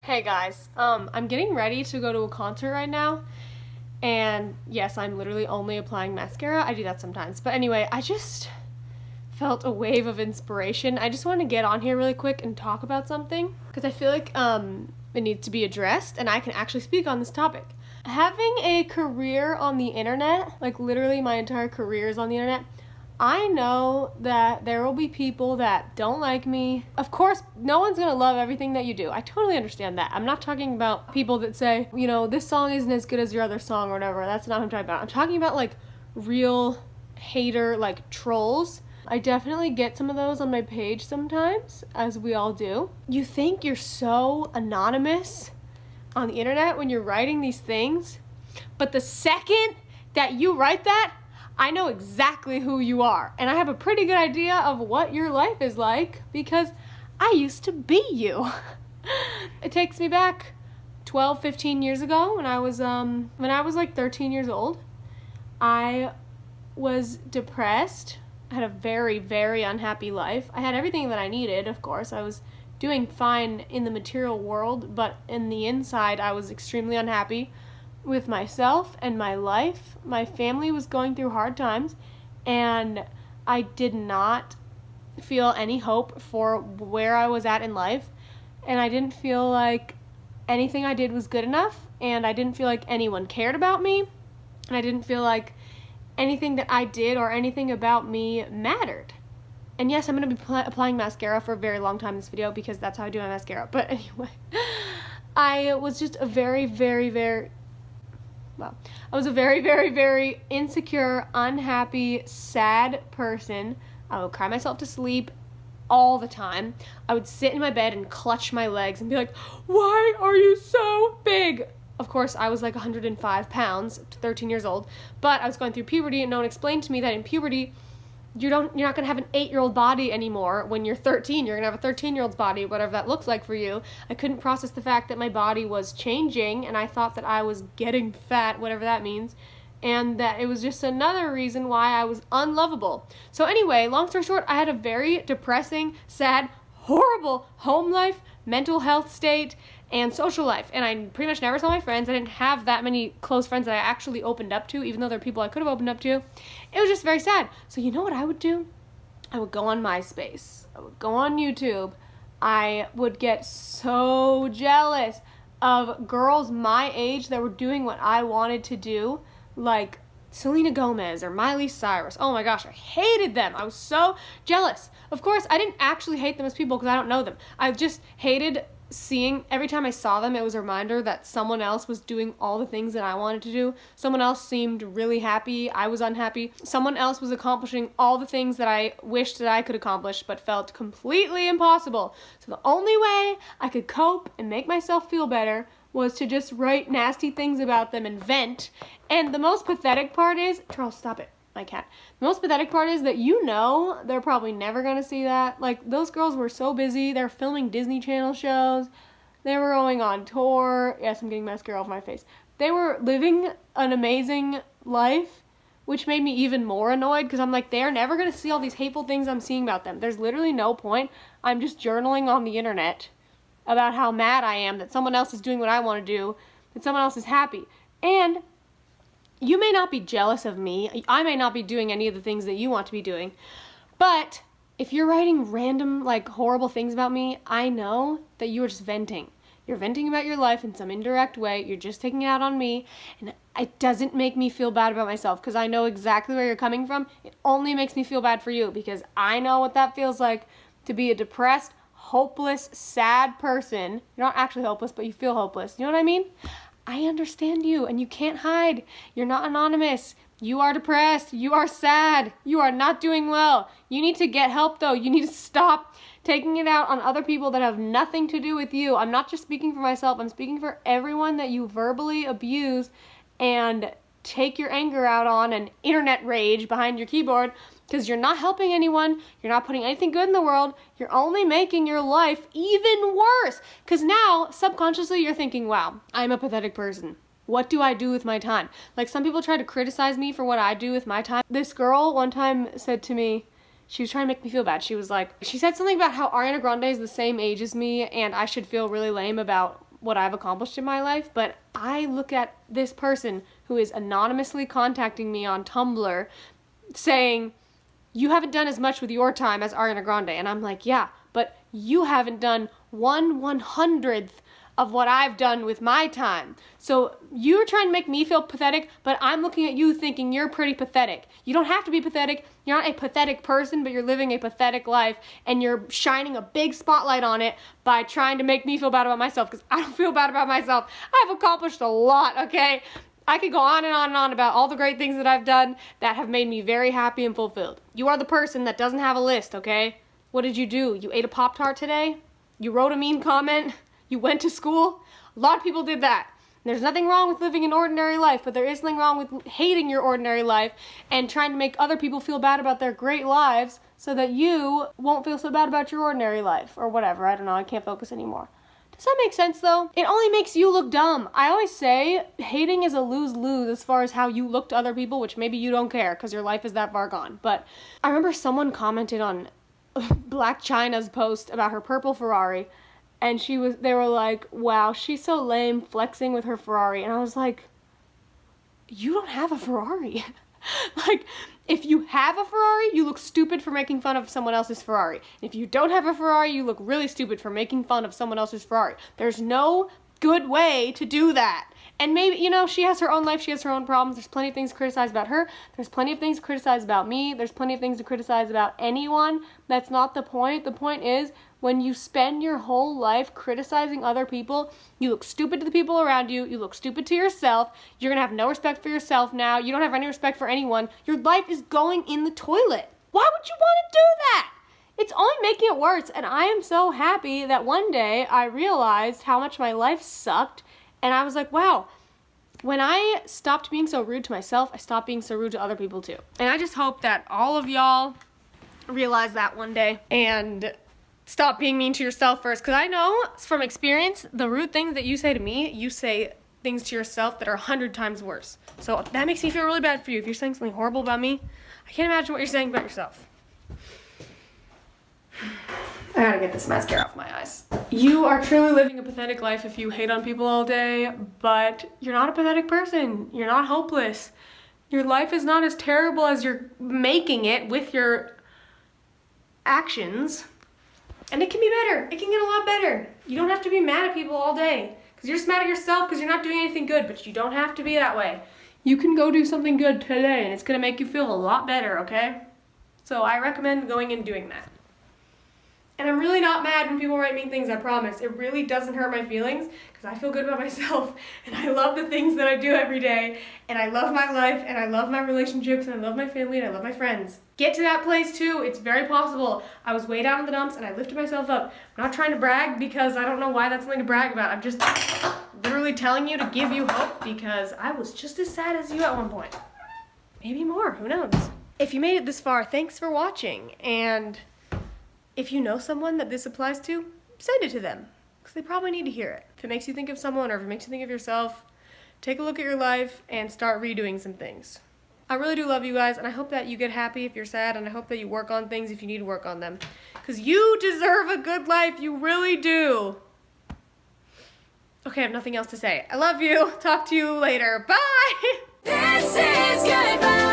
Hey guys, I'm getting ready to go to a concert right now, and yes, I'm literally only applying mascara. I do that sometimes. But anyway, I just felt a wave of inspiration. I just want to get on here really quick and talk about something, because I feel like it needs to be addressed, and I can actually speak on this topic. Having a career on the internet, like literally my entire career is on the internet, I know that there will be people that don't like me. Of course, no one's gonna love everything that you do. I totally understand that. I'm not talking about people that say, you know, this song isn't as good as your other song or whatever. That's not what I'm talking about. I'm talking about like real hater, like trolls. I definitely get some of those on my page sometimes, as we all do. You think you're so anonymous on the internet when you're writing these things, but the second that you write that, I know exactly who you are, and I have a pretty good idea of what your life is like because I used to be you. It takes me back 12, 15 years ago when I was like 13 years old. I was depressed. I had a very, very unhappy life. I had everything that I needed, of course. I was doing fine in the material world, but in the inside I was extremely unhappy with myself and my life. My family was going through hard times, and I did not feel any hope for where I was at in life, and I didn't feel like anything I did was good enough, and I didn't feel like anyone cared about me, and I didn't feel like anything that I did or anything about me mattered. And yes, I'm going to be applying mascara for a very long time in this video because that's how I do my mascara. But anyway, I was just a very, very, very insecure, unhappy, sad person. I would cry myself to sleep all the time. I would sit in my bed and clutch my legs and be like, why are you so big? Of course, I was like 105 pounds, 13 years old, but I was going through puberty, and no one explained to me that in puberty, you're not going to have an 8-year-old body anymore. When you're 13, you're going to have a 13-year-old's body, whatever that looks like for you. I couldn't process the fact that my body was changing, and I thought that I was getting fat, whatever that means, and that it was just another reason why I was unlovable. So anyway, long story short, I had a very depressing, sad, horrible home life, mental health state, and social life, and I pretty much never saw my friends. I didn't have that many close friends that I actually opened up to, even though there are people I could have opened up to. It was just very sad. So you know what I would do? I would go on MySpace. I would go on YouTube. I would get so jealous of girls my age that were doing what I wanted to do, like Selena Gomez or Miley Cyrus. Oh my gosh, I hated them. I was so jealous. Of course, I didn't actually hate them as people because I don't know them. I just hated seeing, every time I saw them, it was a reminder that someone else was doing all the things that I wanted to do. Someone else seemed really happy. I was unhappy. Someone else was accomplishing all the things that I wished that I could accomplish but felt completely impossible. So the only way I could cope and make myself feel better was to just write nasty things about them and vent. And the most pathetic part is, Charles, stop it. My cat. The most pathetic part is that they're probably never gonna see that. Like, those girls were so busy. They're filming Disney Channel shows. They were going on tour. Yes, I'm getting mascara off my face. They were living an amazing life, which made me even more annoyed because I'm like, they're never gonna see all these hateful things I'm seeing about them. There's literally no point. I'm just journaling on the internet about how mad I am that someone else is doing what I want to do, that someone else is happy. And you may not be jealous of me. I may not be doing any of the things that you want to be doing. But if you're writing random, like, horrible things about me, I know that you are just venting. You're venting about your life in some indirect way. You're just taking it out on me. And it doesn't make me feel bad about myself because I know exactly where you're coming from. It only makes me feel bad for you because I know what that feels like to be a depressed, hopeless, sad person. You're not actually hopeless, but you feel hopeless. You know what I mean? I understand you, and you can't hide. You're not anonymous. You are depressed. You are sad. You are not doing well. You need to get help, though. You need to stop taking it out on other people that have nothing to do with you. I'm not just speaking for myself. I'm speaking for everyone that you verbally abuse and take your anger out on and internet rage behind your keyboard, because you're not helping anyone. You're not putting anything good in the world. You're only making your life even worse. Because now, subconsciously, you're thinking, wow, I'm a pathetic person. What do I do with my time? Like, some people try to criticize me for what I do with my time. This girl one time said to me, she was trying to make me feel bad. She said something about how Ariana Grande is the same age as me and I should feel really lame about what I've accomplished in my life, but I look at this person who is anonymously contacting me on Tumblr saying, you haven't done as much with your time as Ariana Grande. And I'm like, yeah, but you haven't done 1/100th of what I've done with my time. So you're trying to make me feel pathetic, but I'm looking at you thinking you're pretty pathetic. You don't have to be pathetic. You're not a pathetic person, but you're living a pathetic life, and you're shining a big spotlight on it by trying to make me feel bad about myself, because I don't feel bad about myself. I've accomplished a lot, okay? I could go on and on and on about all the great things that I've done that have made me very happy and fulfilled. You are the person that doesn't have a list, okay? What did you do? You ate a Pop-Tart today? You wrote a mean comment? You went to school? A lot of people did that. There's nothing wrong with living an ordinary life, but there is something wrong with hating your ordinary life and trying to make other people feel bad about their great lives so that you won't feel so bad about your ordinary life or whatever. I don't know. I can't focus anymore. Does that make sense though? It only makes you look dumb. I always say hating is a lose-lose as far as how you look to other people, which maybe you don't care because your life is that far gone. But I remember someone commented on Black China's post about her purple Ferrari, and they were like, wow, she's so lame flexing with her Ferrari. And I was like, you don't have a Ferrari. Like, if you have a Ferrari, you look stupid for making fun of someone else's Ferrari. And if you don't have a Ferrari, you look really stupid for making fun of someone else's Ferrari. There's no good way to do that. And maybe, you know, she has her own life, she has her own problems. There's plenty of things to criticize about her. There's plenty of things to criticize about me. There's plenty of things to criticize about anyone. That's not the point. The point is, when you spend your whole life criticizing other people, you look stupid to the people around you. You look stupid to yourself. You're gonna have no respect for yourself now. You don't have any respect for anyone. Your life is going in the toilet. Why would you want to do that? It's only making it worse. And I am so happy that one day I realized how much my life sucked. And I was like, wow, when I stopped being so rude to myself, I stopped being so rude to other people too. And I just hope that all of y'all realize that one day and stop being mean to yourself first. Because I know from experience, the rude things that you say to me, you say things to yourself that are 100 times worse. So that makes me feel really bad for you. If you're saying something horrible about me, I can't imagine what you're saying about yourself. I gotta get this mascara off my eyes. You are truly living a pathetic life if you hate on people all day, but you're not a pathetic person. You're not hopeless. Your life is not as terrible as you're making it with your actions. And it can be better. It can get a lot better. You don't have to be mad at people all day. Because you're just mad at yourself because you're not doing anything good, but you don't have to be that way. You can go do something good today and it's gonna make you feel a lot better, okay? So I recommend going and doing that. And I'm really not mad when people write mean things, I promise. It really doesn't hurt my feelings because I feel good about myself and I love the things that I do every day and I love my life and I love my relationships and I love my family and I love my friends. Get to that place too. It's very possible. I was way down in the dumps and I lifted myself up. I'm not trying to brag because I don't know why that's something to brag about. I'm just literally telling you to give you hope because I was just as sad as you at one point. Maybe more, who knows? If you made it this far, thanks for watching, and if you know someone that this applies to, send it to them, because they probably need to hear it. If it makes you think of someone or if it makes you think of yourself, take a look at your life and start redoing some things. I really do love you guys, and I hope that you get happy if you're sad, and I hope that you work on things if you need to work on them. Because you deserve a good life, you really do. Okay, I have nothing else to say. I love you. Talk to you later. Bye! This is goodbye.